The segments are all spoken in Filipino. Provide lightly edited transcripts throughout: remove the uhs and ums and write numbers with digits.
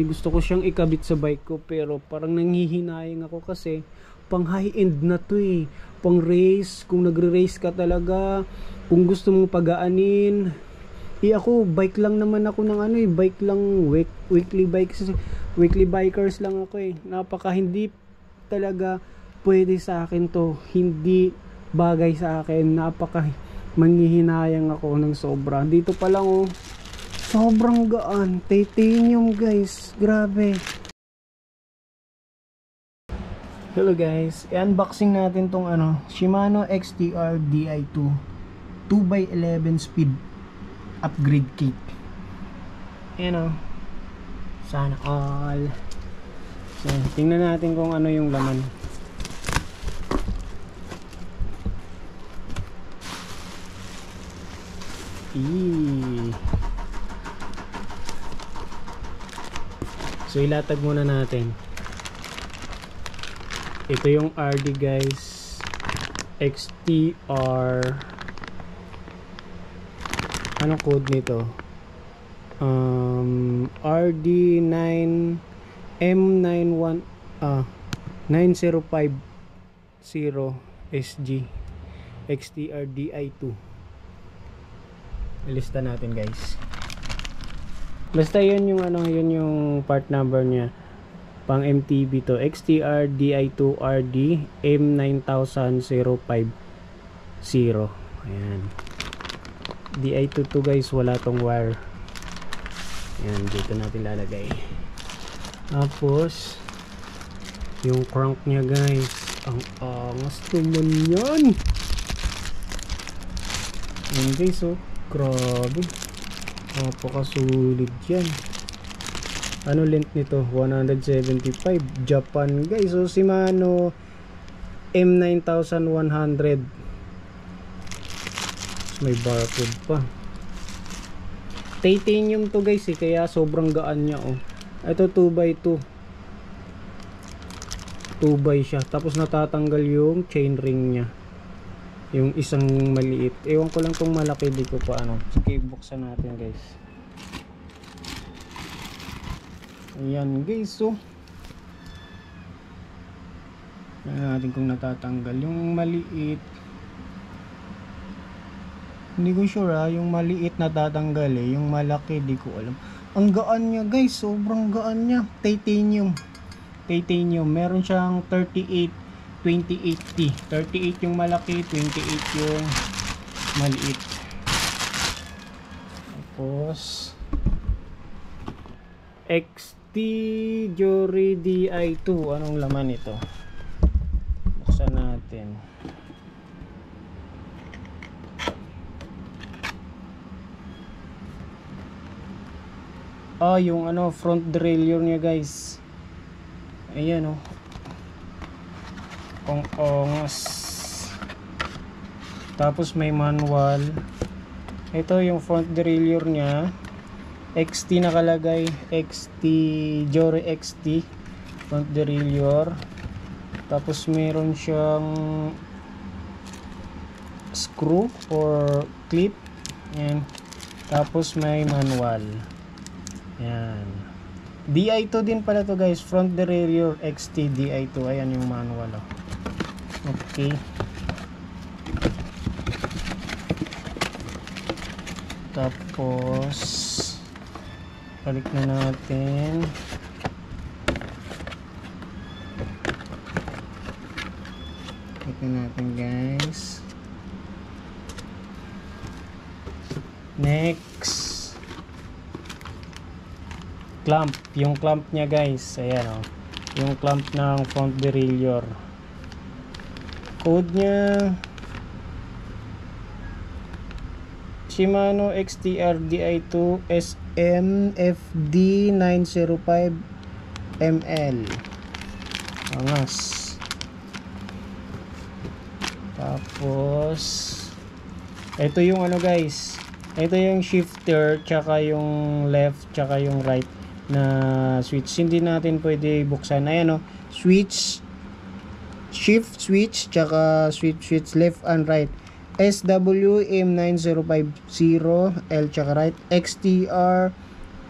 Gusto ko siyang ikabit sa bike ko pero parang nanghihinayang ako kasi pang high end na to eh. Pang race, kung nagre-race ka talaga, kung gusto mong pagaanin. Ako, bike lang naman ako ng ano eh, bike lang, weekly bikers lang ako eh. Napaka hindi talaga pwede sa akin to. Hindi bagay sa akin. Napaka manghihinayang ako ng sobra. Dito pa lang oh. Sobrang gaan. Titanium guys. Grabe. Hello guys. I-unboxing natin tong ano, Shimano XTR Di2 2x11 speed upgrade kit. Ayan o. Sana all. So, tingnan natin kung ano yung laman. So ilatag muna natin. Ito yung RD guys, XTR. Anong code nito? RD9 M91 9050 SG XTR Di2. Ilista natin guys. Basta yun yung ano, yun yung part number niya. Pang MTB to. XTR Di2 RD M9050. Ayan. Di2 to guys, wala tong wire. Ayan, dito natin lalagay. Tapos yung crank niya guys, ang angas naman yan. Ayan guys oh, grabe. Napakasulit yan. Ano length nito? 175 Japan guys. So Shimano M9100. May barcode pa. Titanium to guys eh, kaya sobrang gaan niya oh. Ito 2x2. 2x siya. Tapos natatanggal yung chain ring niya. Yung isang maliit. Ewan ko lang kung malaki, di ko pa ano. Sige, buksan natin guys. Ayan guys, so tingnan natin kung natatanggal. Yung maliit, hindi ko sure yung maliit natatanggal eh. Yung malaki, di ko alam. Ang gaan niya guys, sobrang gaan niya. Titanium. Meron siyang 38 2080. 38 yung malaki, 28 yung maliit. Tapos XT Jory Di2. Anong laman ito? Buksan natin. Yung ano, front derailleur niya guys. Ayan oh. Ongos. Tapos may manual. Ito yung front derailleur niya. XT nakalagay. XT Jory XT front derailleur. Tapos meron siyang screw or clip. Yan. Tapos may manual. Yan. Di2 din pala to guys. Front derailleur XT Di2. Ayan yung manual oh. Okay. Tapos balik na natin. Balik na natin guys. Next, clamp. Yung clamp nya guys, ayan o. Yung clamp ng front derailleur. Code nya Shimano XTR Di2 SMFD 905 ml. Angas. Tapos ito yung ano guys, ito yung shifter tsaka yung left tsaka yung right na switch. Hindi natin pwede buksan. Ayan o, switch, shift switch tsaka switch left and right. SWM9050 L tsaka right. XTR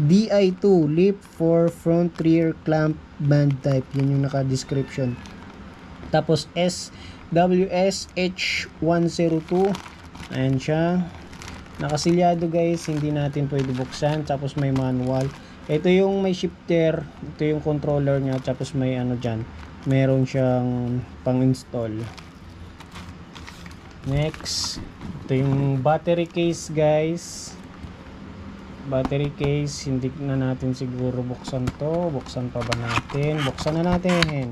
DI2 lip for front rear clamp band type. Yun yung naka-description. Tapos SWS-H102. Ayan siya. Nakasilyado guys, hindi natin pwede buksan. Tapos may manual. Ito yung may shifter. Ito yung controller niya. Tapos may ano dyan. Meron siyang pang-install. Next. Ito yung battery case guys. Battery case, hindi na natin siguro buksan to. Buksan pa ba natin? Buksan na natin.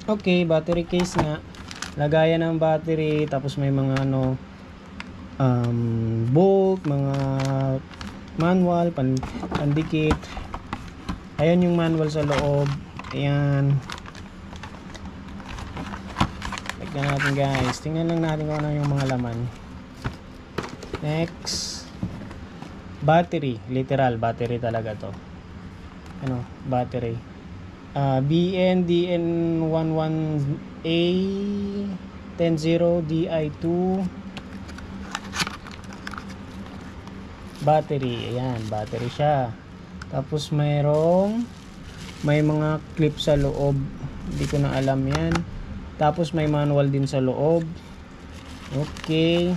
Okay, battery case nga. Lagayan ng battery, tapos may mga ano, bolt, mga manual, pandikit. Ayan yung manual sa loob. Ayan. Tignan natin guys. Tingnan lang natin kung ano yung mga laman. Next, battery, literal battery talaga to. Ano, battery. BNDN11A100 DI2 battery. Ayan, battery siya. Tapos may mga clip sa loob. Hindi ko na alam yan. Tapos may manual din sa loob. Okay.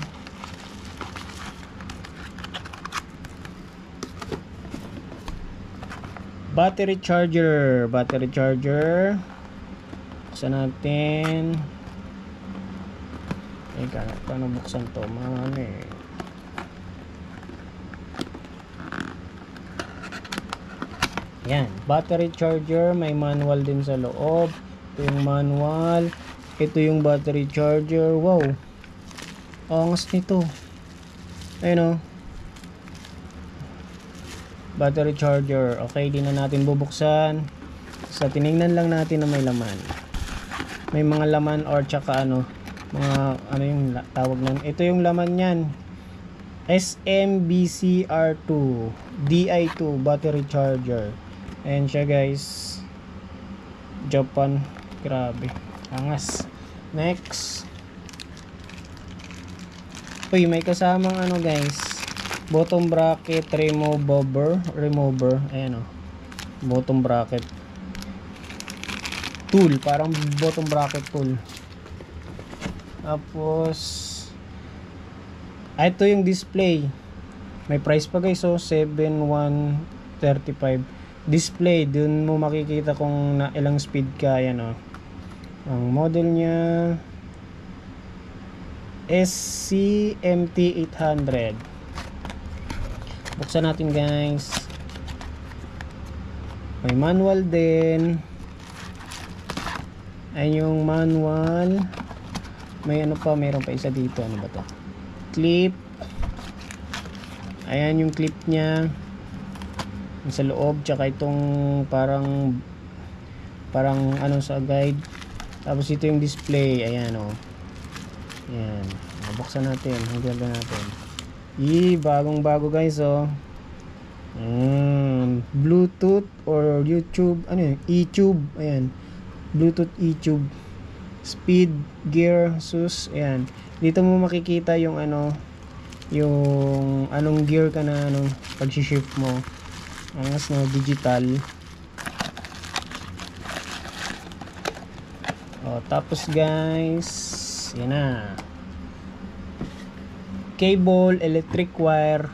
Battery charger. Buksan natin. Paano buksan to? Yan, battery charger. May manual din sa loob. Ito yung manual. Ito yung battery charger. Wow, angas nito. Ayun o, battery charger. Okay, di na natin bubuksan. So tinignan lang natin na may laman. May mga laman or tsaka ano, mga ano yung tawag nan. Ito yung laman niyan. SMBCR2 DI2 battery charger. Ayan siya guys. Japan. Grabe. Angas. Next. Uy, may kasamang ano guys, bottom bracket remover. Ayan o, bottom bracket tool, parang bottom bracket tool. Tapos ito yung display. May price pa guys, so 7,135. Display, dun mo makikita kung ilang speed ka. Ayan o, ang model nya SCMT800. Buksan natin guys. May manual din. Ayan yung manual. May ano pa, mayroon pa isa dito. Ano ba to? Clip. Ayan yung clip nya sa loob. Tsaka itong parang ano sa guide. Tapos ito yung display. Ayan o. Ayan. Buksan natin. Hanggang natin. Bagong bago guys oh. Bluetooth or YouTube, ano yun? eTube. Ayan, Bluetooth eTube. Speed, gear, sus. Ayan, dito mo makikita yung ano, yung anong gear ka na anong pag-shift mo. Angas no, digital. Tapos guys, yan na. Cable, electric wire,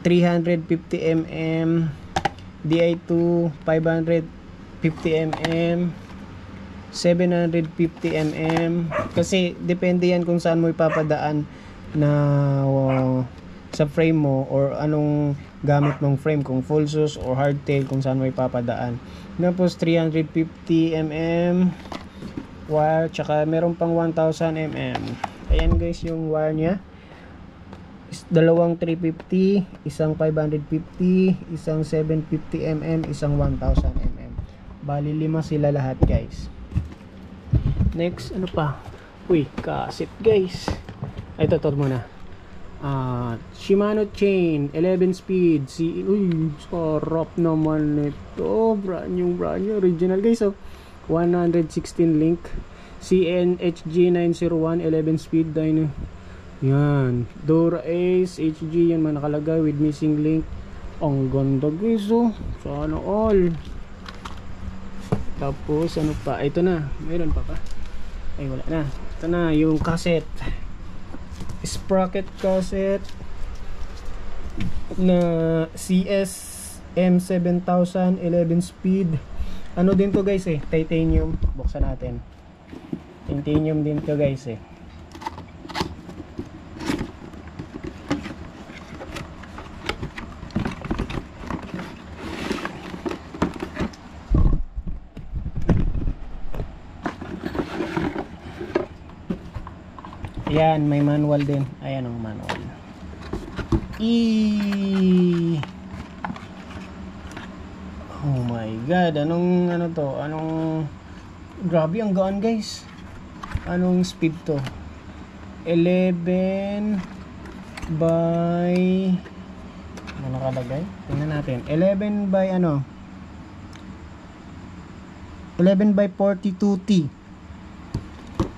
350mm, DI2 550mm, 750mm. Kasi depende yan kung saan mo ipapadaan na sa frame mo, or anong gamit mong frame, kung full sus or hardtail, kung saan mo ipapadaan. Tapos 350mm wire, tsaka meron pang 1000mm. Ayan guys yung wire nya. Dalawang 350, isang 550, isang 750mm, isang 1000mm. Bali 5 sila lahat guys. Next, ano pa? Uy, cassette guys. Ito muna. Shimano chain 11 speed. Uy, sarap naman nito. Brand new original guys. So 116 link. CNHG 901 11 speed dyno. Yan, Dora Ace HG, yan man nakalagay with missing link. Ang ganda guys, oh. Sana all. Tapos ano pa, ito na, mayroon pa. Ay wala na, ito na yung cassette, sprocket cassette na CS M7000 11 speed. Ano din to guys titanium. Buksan natin. Titanium din to guys Ayan, may manual din. Ayan ang manual. Oh my god, anong ano to? Grabe ang gaan guys. Anong speed to? 11 by ano nakalagay? Tingnan natin. 11 by 11 by 42T.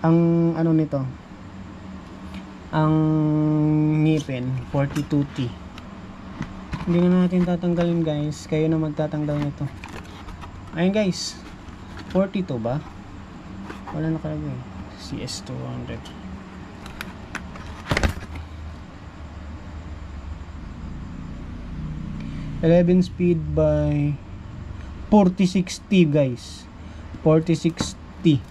Ang ano nito? Ang ngipin 42T. Hindi na natin tatanggalin guys, kayo na magtatanggal nito. Ayun guys, 42 ba? Wala nakalagay. CS200. (11 speed by 46T guys. 46T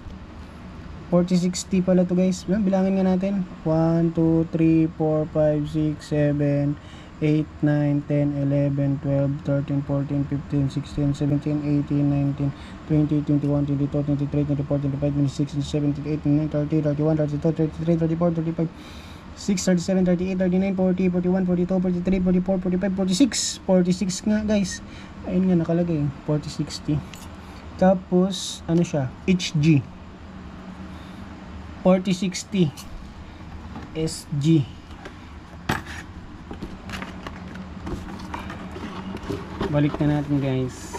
46T pala to guys. Bilangin nga natin. 1, 2, 3, 4, 5, 6, 7, 8, 9, 10, 11, 12, 13, 14, 15, 16, 17, 18, 19, 20, 21, 22, 23, 24, 25, 26, 27, 28, 29, 30, 31, 32, 33, 34, 35, 6, 37, 38, 39, 40, 41, 42, 43, 44, 45, 46. 46 nga guys. Ayun nga nakalagay. 46T. Tapos ano siya? HG 4060 SG. Balik na natin guys.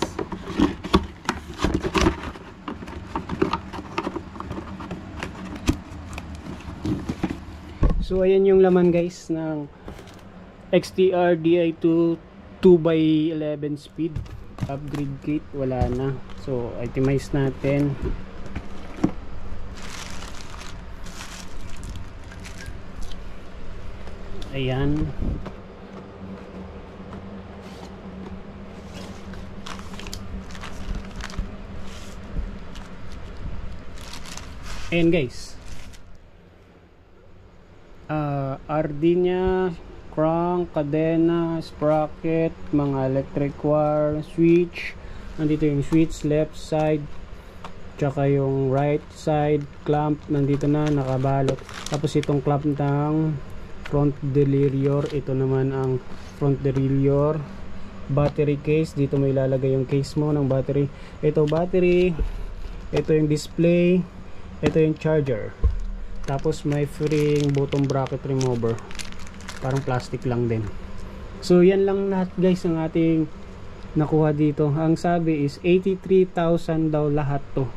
So ayan yung laman guys ng XTR Di2 2x11 speed. Upgrade kit wala na. So itemize natin. Ayan. Ayan guys. RD nya, crank, kadena, sprocket, mga electric wire, switch. Nandito yung switch, left side, tsaka yung right side, clamp, nandito na, nakabalot. Tapos itong clamp ng front derailleur, ito naman ang front derailleur. Battery case, dito mo ilalagay yung case mo ng battery. Ito battery, ito yung display, ito yung charger. Tapos may free bottom bracket remover, parang plastic lang din. So yan lang lahat guys ang ating nakuha dito. Ang sabi is 83,000 daw lahat to.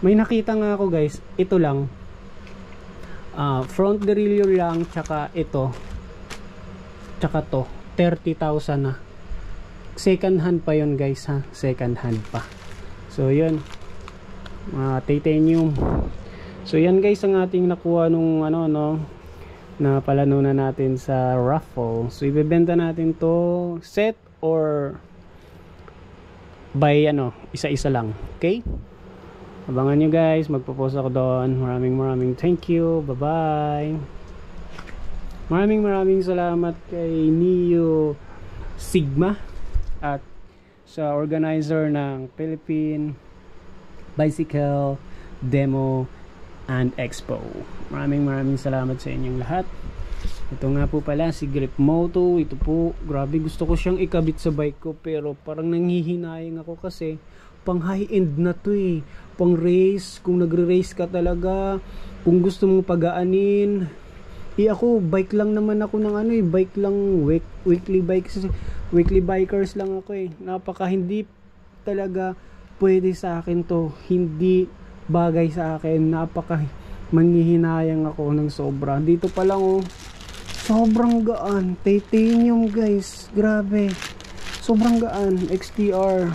May nakita nga ako guys, ito lang front derailleur lang, tsaka ito, tsaka to 30,000 na. Second hand pa yon guys ha, second hand pa. So yun, titanium. So yan guys ang ating nakuha nung na palanunan natin sa raffle. So ibebenta natin to set or by isa-isa lang. Okay? Abangan nyo guys, magpo-post ako doon. Maraming thank you. Bye bye. Maraming salamat kay Neo Sigma at sa organizer ng Philippine Bicycle Demo and Expo. Maraming salamat sa inyong lahat. Ito nga po pala si Grip Moto. Ito po, grabe gusto ko siyang ikabit sa bike ko pero parang nanghihinayang ako kasi pang high end na to pang race, kung nagre-race ka talaga, kung gusto mong pagaanin. Ako bike lang naman ako ng bike lang, weekly bikers lang ako napaka hindi talaga pwede sa akin to, hindi bagay sa akin, napaka manghihinayang ako ng sobra. Dito pa lang oh, sobrang gaan. Titanium guys, grabe, sobrang gaan. XTR,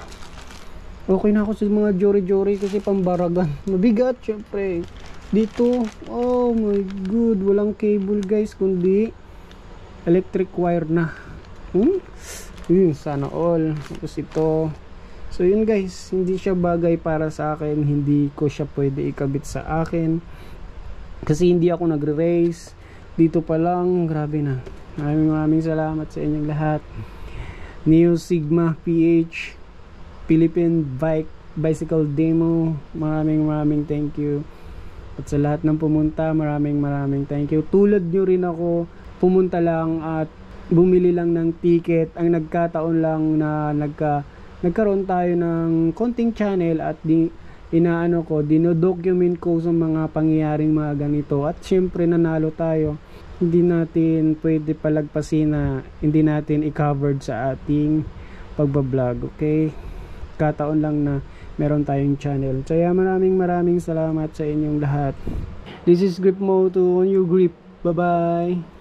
okay na ako sa mga jory kasi pambaragan. Mabigat syempre. Dito, oh my god, walang cable guys, kundi electric wire na. Sana all. Tapos ito, so yun guys, hindi siya bagay para sa akin, hindi ko siya pwede ikabit sa akin kasi hindi ako nagre-race. Dito pa lang, grabe na. Maraming salamat sa inyong lahat. Neo Sigma PH Philippine Bicycle Demo, maraming thank you. At sa lahat ng pumunta, maraming thank you. Tulad nyo rin ako, pumunta lang at bumili lang ng ticket. Ang nagkataon lang na nagkaroon tayo ng konting channel at dinodocument ko sa mga pangyayaring mga ganito. At syempre nanalo tayo. Hindi natin pwede palagpasin na hindi natin i-covered sa ating pagbablog. Okay? Kataon lang na meron tayong channel. Kaya maraming salamat sa inyong lahat. This is Grip Moto on your grip. Bye bye.